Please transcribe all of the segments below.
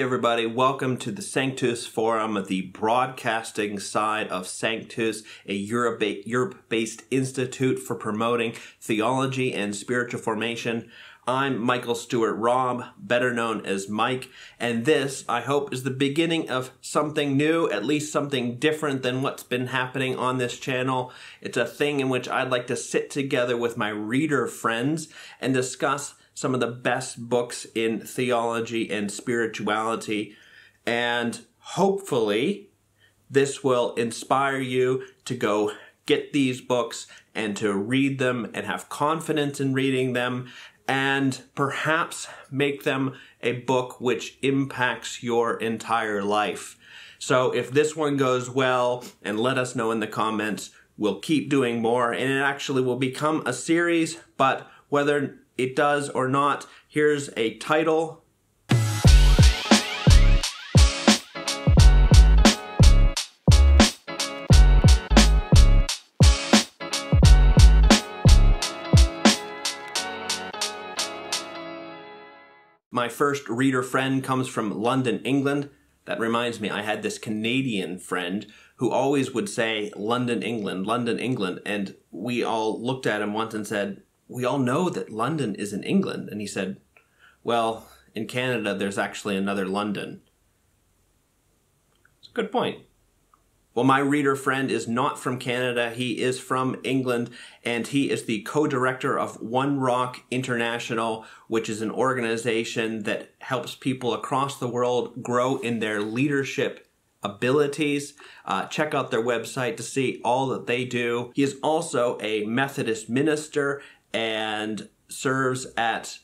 everybody. Welcome to the Sanctus Forum, the broadcasting side of Sanctus, a Europe-based institute for promoting theology and spiritual formation. I'm Michael Stewart Robb, better known as Mike, and this, I hope, is the beginning of something new, at least something different than what's been happening on this channel. It's a thing in which I'd like to sit together with my reader friends and discuss some of the best books in theology and spirituality, and hopefully this will inspire you to go get these books and to read them and have confidence in reading them, and perhaps make them a book which impacts your entire life. So if this one goes well, and let us know in the comments, we'll keep doing more, and it actually will become a series, but whether it does or not, here's a title. My first reader friend comes from London, England. That reminds me, I had this Canadian friend who always would say London, England, and we all looked at him once and said, "We all know that London is in England." And he said, "Well, in Canada, there's actually another London." It's a good point. Well, my reader friend is not from Canada. He is from England, and he is the co-director of One Rock International, which is an organization that helps people across the world grow in their leadership abilities. Check out their website to see all that they do. He is also a Methodist minister and serves at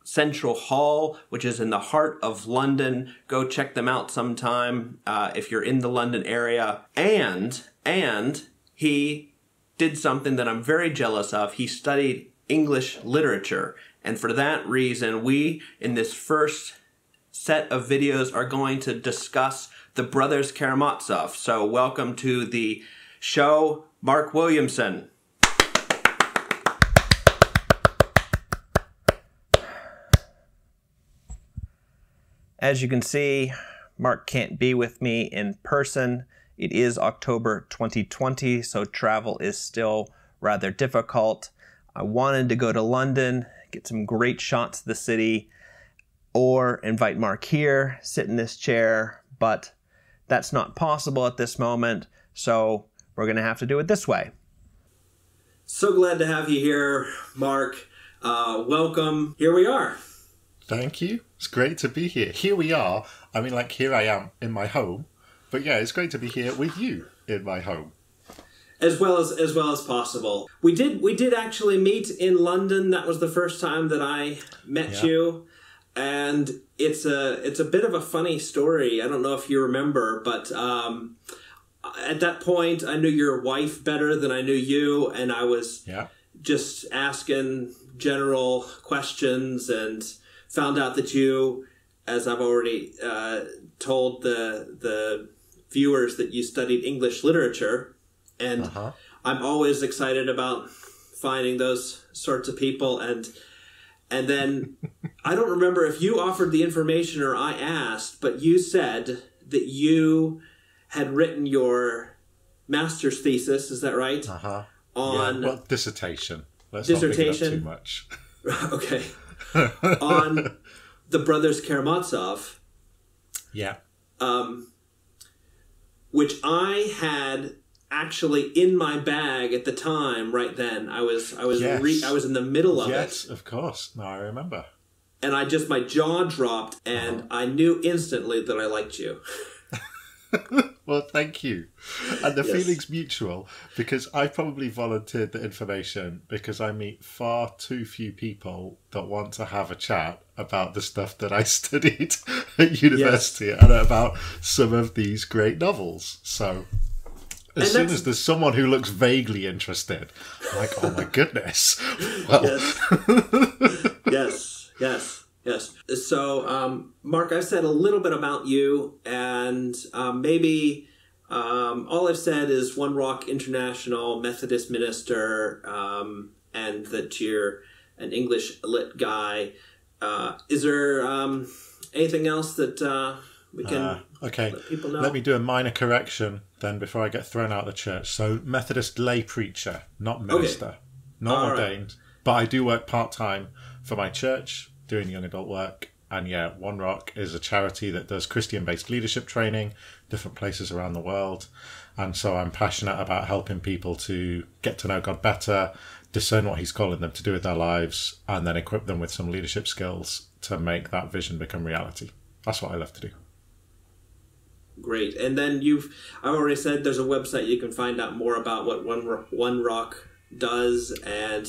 Central Hall, which is in the heart of London. Go check them out sometime if you're in the London area. And he did something that I'm very jealous of. He studied English literature. And for that reason, we, in this first set of videos, are going to discuss the Brothers Karamazov. So welcome to the show, Mark Williamson. As you can see, Mark can't be with me in person. It is October 2020, so travel is still rather difficult. I wanted to go to London, get some great shots of the city, or invite Mark here, sit in this chair, but that's not possible at this moment, so we're going to have to do it this way. So glad to have you here, Mark. Welcome. Here we are. Thank you. It's great to be here. Here we are. I mean, like, here I am in my home. But yeah, it's great to be here with you in my home. As well as possible. We did actually meet in London. That was the first time that I met you. And it's a bit of a funny story. I don't know if you remember, but at that point, I knew your wife better than I knew you, and I was just asking general questions and found out that you, as I've already told the viewers, that you studied English literature, and I'm always excited about finding those sorts of people, and then I don't remember if you offered the information or I asked, but you said that you had written your master's thesis, is that right? On well, dissertation. Let's not make it up too much. Okay. On the Brothers Karamazov. Yeah. Which I had actually in my bag at the time. Right then, I was I was in the middle of it. Yes, of course. No, I remember. And my jaw dropped, and I knew instantly that I liked you. Well, thank you. And the feeling's mutual, because I probably volunteered the information because I meet far too few people that want to have a chat about the stuff that I studied at university and about some of these great novels. So as soon as there's someone who looks vaguely interested, I'm like, oh my goodness. Well. Yes. So, Mark, I've said a little bit about you, and maybe all I've said is One Rock International, Methodist minister, and that you're an English lit guy. Is there Anything else that we can okay. let people know? Let me do a minor correction then before I get thrown out of the church. So Methodist lay preacher, not minister, not ordained. Right. But I do work part-time for my church, doing young adult work. And yeah, One Rock is a charity that does Christian-based leadership training, different places around the world. And so I'm passionate about helping people to get to know God better, discern what he's calling them to do with their lives, and then equip them with some leadership skills to make that vision become reality. That's what I love to do. Great. And then I've already said there's a website you can find out more about what One Rock does, and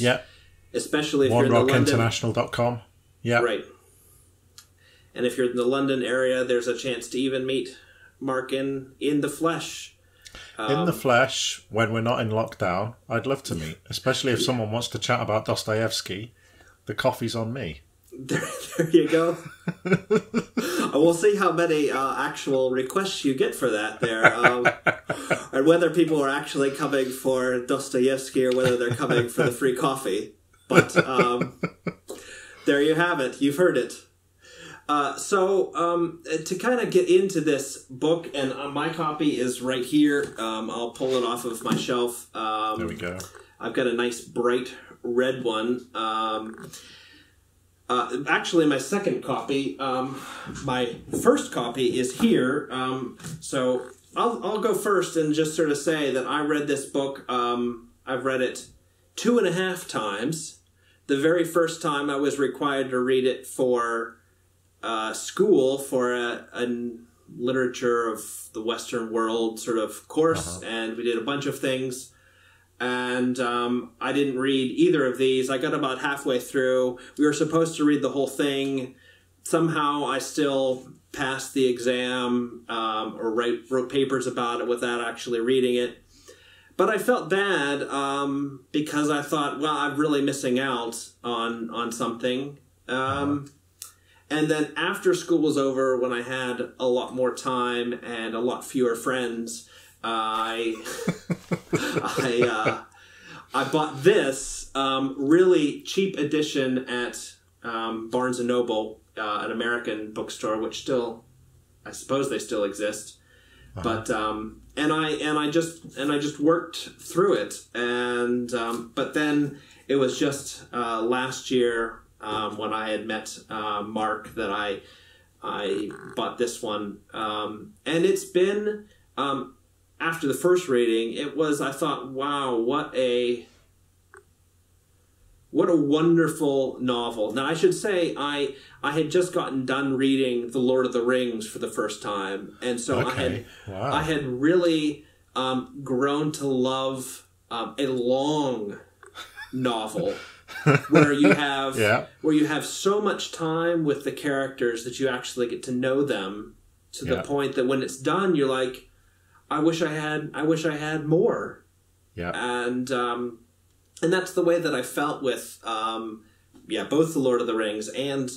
especially if you're in the London... OneRockInternational.com. Yeah. Right. And if you're in the London area, there's a chance to even meet Mark in the flesh. In the flesh, when we're not in lockdown, I'd love to meet. Especially if someone wants to chat about Dostoevsky. The coffee's on me. There you go. We'll see how many actual requests you get for that there. And whether people are actually coming for Dostoevsky or whether they're coming for the free coffee. But there you have it. You've heard it. So to kind of get into this book, and my copy is right here. I'll pull it off of my shelf. There we go. I've got a nice bright red one. Actually, my second copy, my first copy is here. So I'll go first and just sort of say that I read this book. I've read it 2.5 times. The very first time I was required to read it for school for a literature of the Western world sort of course, and we did a bunch of things, and I didn't read either of these. I got about halfway through. We were supposed to read the whole thing. Somehow I still passed the exam or wrote papers about it without actually reading it. But I felt bad because I thought, well, I'm really missing out on something. And then after school was over, when I had a lot more time and a lot fewer friends, I bought this really cheap edition at Barnes & Noble, an American bookstore, which still, I suppose they still exist. But and I just worked through it, and but then it was just last year. When I had met Mark, that I bought this one, and it's been after the first reading, I thought, wow, what a wonderful novel. Now I should say I had just gotten done reading The Lord of the Rings for the first time, and so I had really grown to love a long novel. where you have so much time with the characters that you actually get to know them to the point that when it's done, you're like, I wish I had more. Yeah. And that's the way that I felt with both The Lord of the Rings and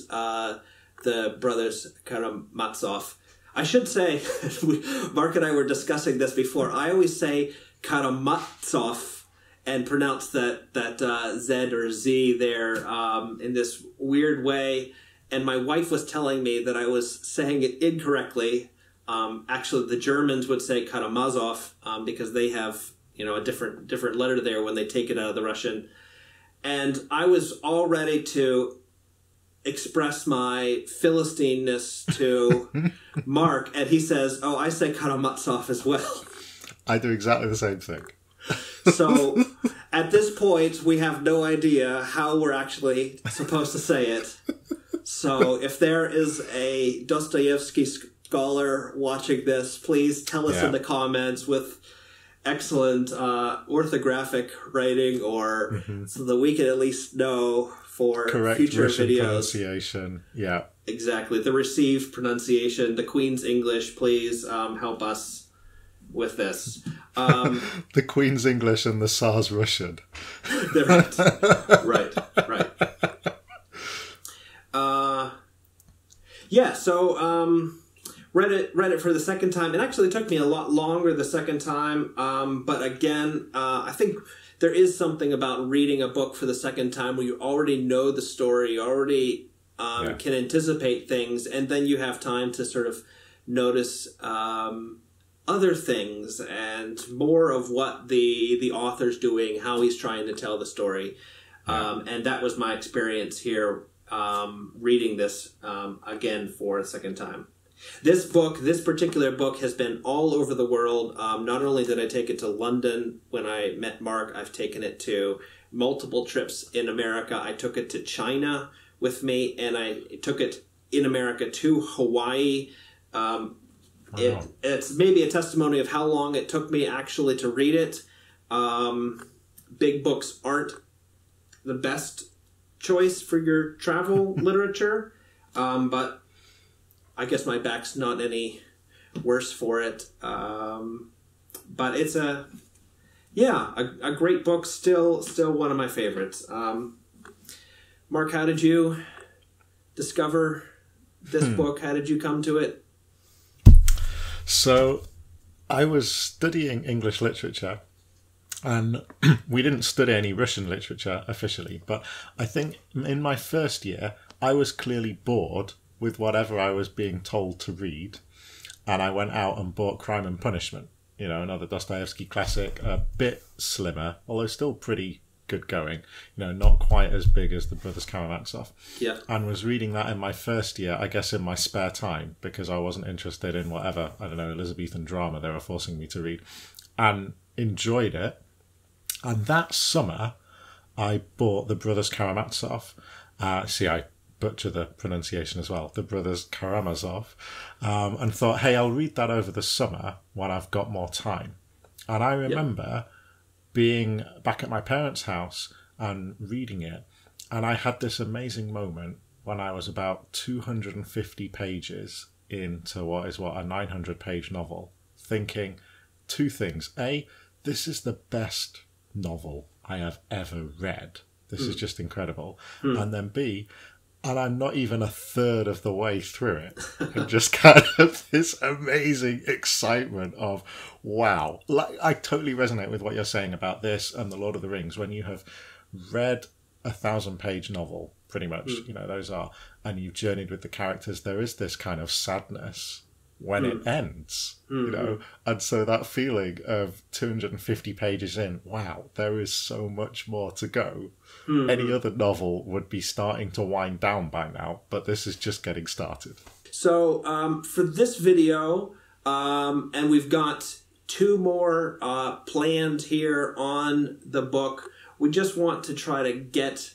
the Brothers Karamazov. I should say, Mark and I were discussing this before. I always say Karamazov and pronounce that Z or Z there in this weird way. And my wife was telling me that I was saying it incorrectly. Actually, the Germans would say Karamazov because they have a different letter there when they take it out of the Russian. And I was all ready to express my Philistine-ness to Mark, and he says, "Oh, I say Karamazov as well." I do exactly the same thing. So, at this point, we have no idea how we're actually supposed to say it. So, if there is a Dostoevsky scholar watching this, please tell us in the comments with excellent orthographic writing, or so that we can at least know for correct future Russian videos. Pronunciation. Yeah. Exactly. The received pronunciation, the Queen's English, please help us with this. The Queen's English and the Tsar's Russian. Right. So read it for the second time. It actually took me a lot longer the second time, but again, I think there is something about reading a book for the second time where you already know the story, you already can anticipate things, and then you have time to sort of notice other things and more of what the author's doing, how he's trying to tell the story. And that was my experience here reading this again for a second time. This particular book has been all over the world. Not only did I take it to London when I met Mark, I've taken it to multiple trips in America. I took it to China with me, and I took it in America to Hawaii. It's maybe a testimony of how long it took me actually to read it. Big books aren't the best choice for your travel literature, but I guess my back's not any worse for it. But it's a great book, still one of my favorites. Mark, how did you discover this book? How did you come to it? So I was studying English literature, and we didn't study any Russian literature officially, but I think in my first year I was clearly bored with whatever I was being told to read, and I went out and bought Crime and Punishment, another Dostoevsky classic, a bit slimmer, although still pretty good going, not quite as big as the Brothers Karamazov. Yeah. And was reading that in my first year, I guess in my spare time, because I wasn't interested in whatever, Elizabethan drama they were forcing me to read, and enjoyed it. And that summer, I bought the Brothers Karamazov. I butcher the pronunciation as well, the Brothers Karamazov, and thought, hey, I'll read that over the summer when I've got more time. And I remember being back at my parents' house and reading it, and I had this amazing moment when I was about 250 pages into a 900-page novel, thinking two things. A, this is the best novel I have ever read. This is just incredible. And then B, and I'm not even a third of the way through it. And just kind of this amazing excitement of, wow. Like, I totally resonate with what you're saying about this and The Lord of the Rings. When you have read a 1,000-page novel, pretty much, those are, and you've journeyed with the characters, there is this kind of sadness when it ends, and so that feeling of 250 pages in, wow, there is so much more to go. Any other novel would be starting to wind down by now, but this is just getting started. So for this video, and we've got 2 more planned here on the book, we just want to try to get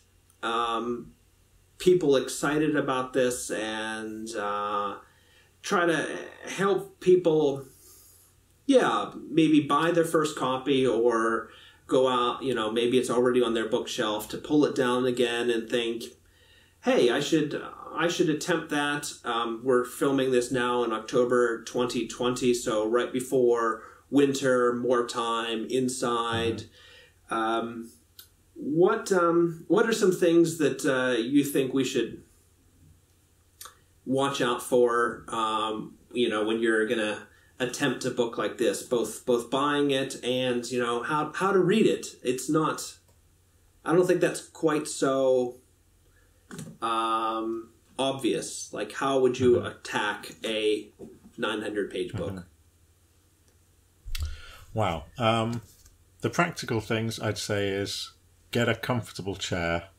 people excited about this and try to help people, maybe buy their first copy or go out, maybe it's already on their bookshelf, to pull it down again and think, hey, I should attempt that. We're filming this now in October 2020, so right before winter, more time inside. What are some things that you think we should watch out for, when you're going to attempt a book like this, both buying it and, how to read it? It's not, I don't think that's quite so obvious. Like, how would you attack a 900-page book? Wow. The practical things I'd say is get a comfortable chair.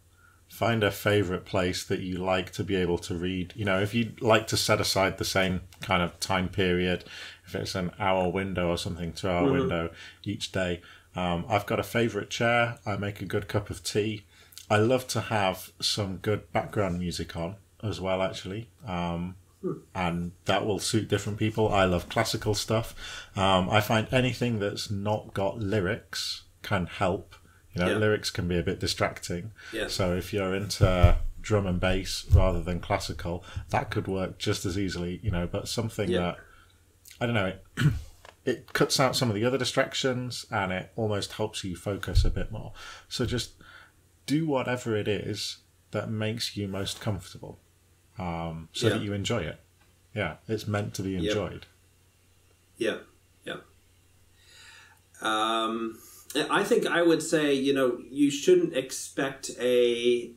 Find a favourite place that you like to be able to read. If you like to set aside the same kind of time period, if it's an hour window or something, 2-hour window each day. I've got a favourite chair. I make a good cup of tea. I love to have some good background music on as well, actually. And that will suit different people. I love classical stuff. I find anything that's not got lyrics can help. Lyrics can be a bit distracting. Yeah. So if you're into drum and bass rather than classical, that could work just as easily, but something that, I don't know, it cuts out some of the other distractions and it almost helps you focus a bit more. So just do whatever it is that makes you most comfortable, so that you enjoy it. Yeah, it's meant to be enjoyed. Yeah. I think I would say, you shouldn't expect a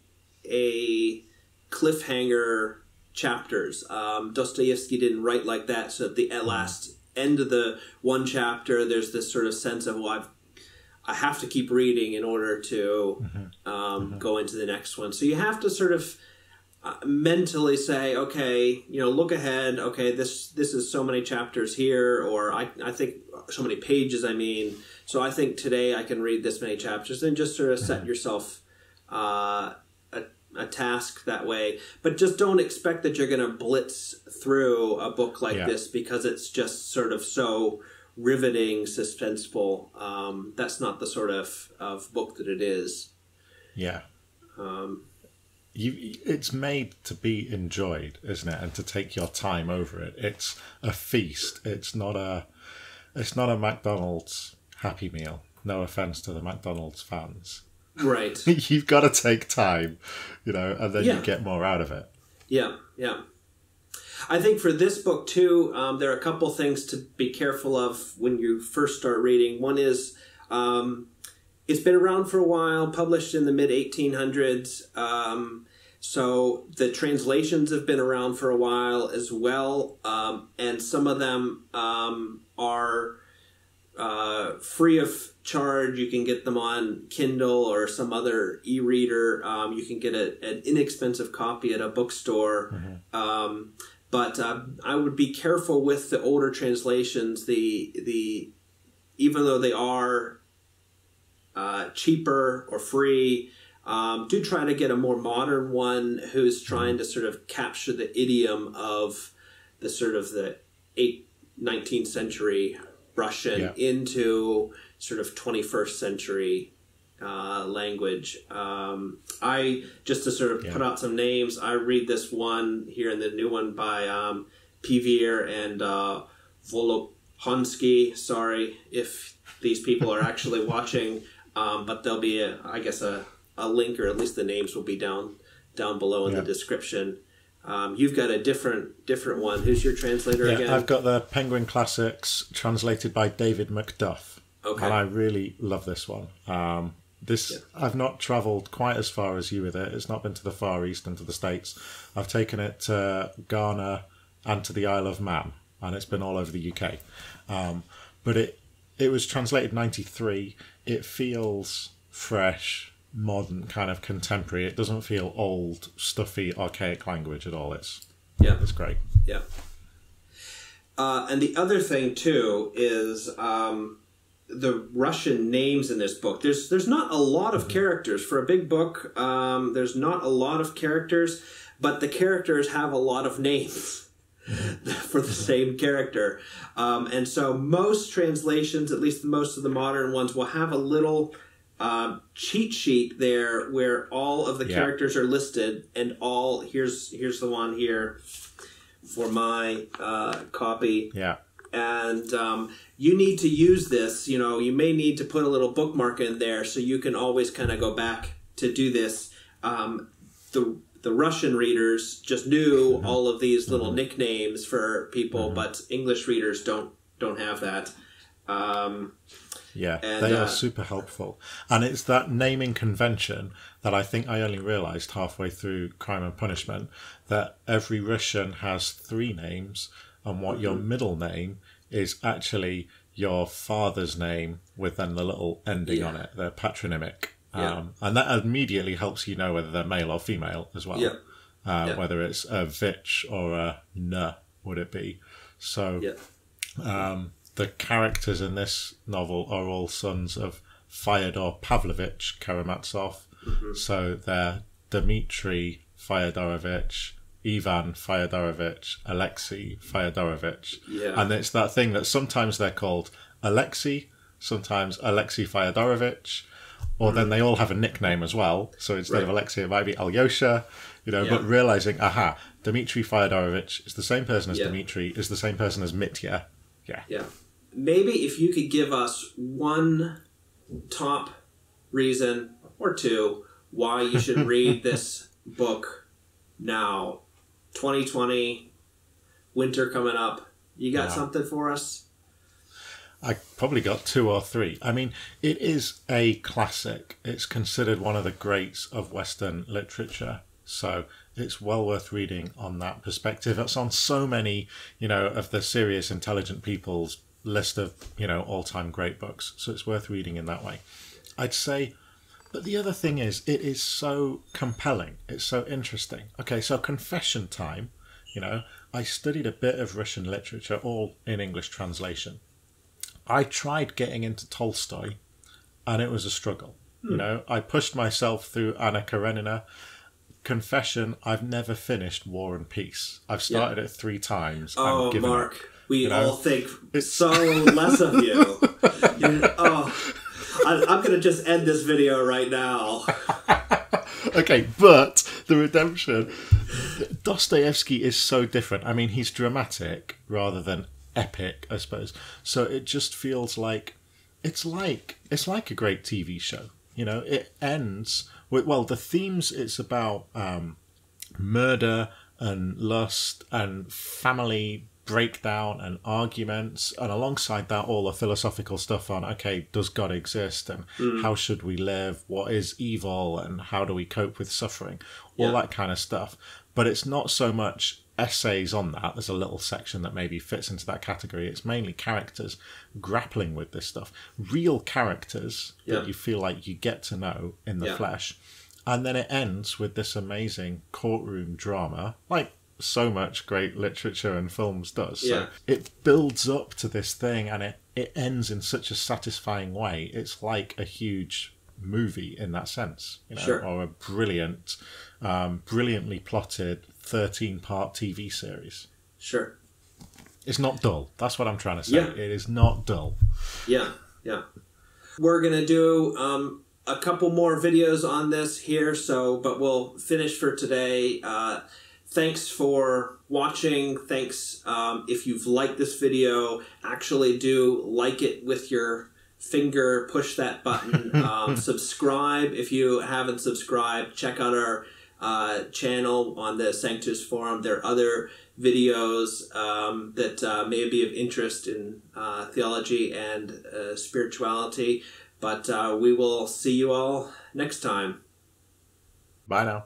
cliffhanger chapters. Dostoevsky didn't write like that. So at the last end of the one chapter, there's this sort of sense of, well, I have to keep reading in order to go into the next one. So you have to sort of mentally say, okay, look ahead. Okay, this is so many chapters here, or I think so many pages. I mean, so I think today I can read this many chapters, and just sort of set yourself a task that way. But just don't expect that you're going to blitz through a book like this because it's just sort of so riveting, suspenseful. That's not the sort of book that it is. Yeah. It's made to be enjoyed, isn't it? And to take your time over it. It's a feast. It's not a McDonald's Happy Meal. No offense to the McDonald's fans. Right. You've got to take time, and then you get more out of it. Yeah, yeah. I think for this book too, there are a couple things to be careful of when you first start reading. One is it's been around for a while, published in the mid-1800s. So the translations have been around for a while as well. And some of them are free of charge. You can get them on Kindle or some other e-reader. You can get an inexpensive copy at a bookstore. But I would be careful with the older translations. Even though they are cheaper or free, do try to get a more modern one who's trying to sort of capture the idiom of the sort of the 19th century Russian into sort of 21st century language. Just to sort of put out some names, I read this one here and the new one by Pivier and Volokonsky. Sorry if these people are actually watching, but there'll be a link, or at least the names will be down below in the description. You've got a different one. Who's your translator again? I've got the Penguin Classics translated by David Macduff. Okay. And I really love this one. I've not travelled quite as far as you with it. It's not been to the Far East and to the States. I've taken it to Ghana and to the Isle of Man, and it's been all over the UK. But it was translated in 93. It feels fresh, modern, kind of contemporary. It doesn't feel old, stuffy, archaic language at all. It's great. Yeah. And the other thing too is the Russian names in this book. There's not a lot of characters for a big book. There's not a lot of characters, but the characters have a lot of names for the same character. And so most translations, at least most of the modern ones, will have a little cheat sheet there where all of the characters are listed, and here's the one here for my copy. Yeah. And you need to use this. You may need to put a little bookmark in there so you can always kind of go back to do this. The Russian readers just knew all of these little nicknames for people, but English readers don't have that. They are super helpful. And it's that naming convention that I think I only realised halfway through Crime and Punishment, that every Russian has 3 names, and what your middle name is actually your father's name with then the little ending on it, the patronymic. And that immediately helps you know whether they're male or female as well. Whether it's a Vich or a N, would it be? So the characters in this novel are all sons of Fyodor Pavlovich Karamazov. So they're Dmitry Fyodorovich, Ivan Fyodorovich, Alexei Fyodorovich. And it's that thing that sometimes they're called Alexei, sometimes Alexei Fyodorovich, or then they all have a nickname as well. So instead of Alexei, it might be Alyosha, but realising, Dmitry Fyodorovich is the same person as Dmitry, is the same person as Mitya. Yeah. Maybe if you could give us one top reason or two why you should read this book now. 2020, winter coming up. You got something for us? I probably got 2 or 3. I mean, it is a classic. It's considered one of the greats of Western literature. So It's well worth reading on that perspective. It's on so many, of the serious, intelligent people's list of, all-time great books. So it's worth reading in that way. I'd say, but the other thing is, it is so compelling. It's so interesting. Okay, so confession time, I studied a bit of Russian literature, all in English translation. I tried getting into Tolstoy, and it was a struggle. I pushed myself through Anna Karenina. Confession, I've never finished War and Peace. I've started it 3 times. Oh, Mark, up. we all think so less of you. I'm going to just end this video right now. Okay, but the redemption, Dostoevsky is so different. I mean, he's dramatic rather than epic, I suppose. So it just feels like it's like a great TV show. It ends with, well, the themes, it's about murder and lust and family breakdown and arguments, and alongside that all the philosophical stuff on, okay, does God exist, and how should we live, what is evil, and how do we cope with suffering, all that kind of stuff. But it's not so much essays on that. There's a little section that maybe fits into that category. It's mainly characters grappling with this stuff, real characters that you feel like you get to know in the flesh. And then it ends with this amazing courtroom drama, like so much great literature and films does. So it builds up to this thing, and it ends in such a satisfying way. It's like a huge movie in that sense, or a brilliant, brilliantly plotted 13-part TV series. Sure. It's not dull. That's what I'm trying to say. It is not dull. Yeah. We're going to do a couple more videos on this here, but we'll finish for today. Thanks for watching. Thanks. If you've liked this video, actually do like it with your finger. Push that button. Subscribe if you haven't subscribed. Check out our channel on the Sanctus Forum. There are other videos that may be of interest in theology and spirituality. But we will see you all next time. Bye now.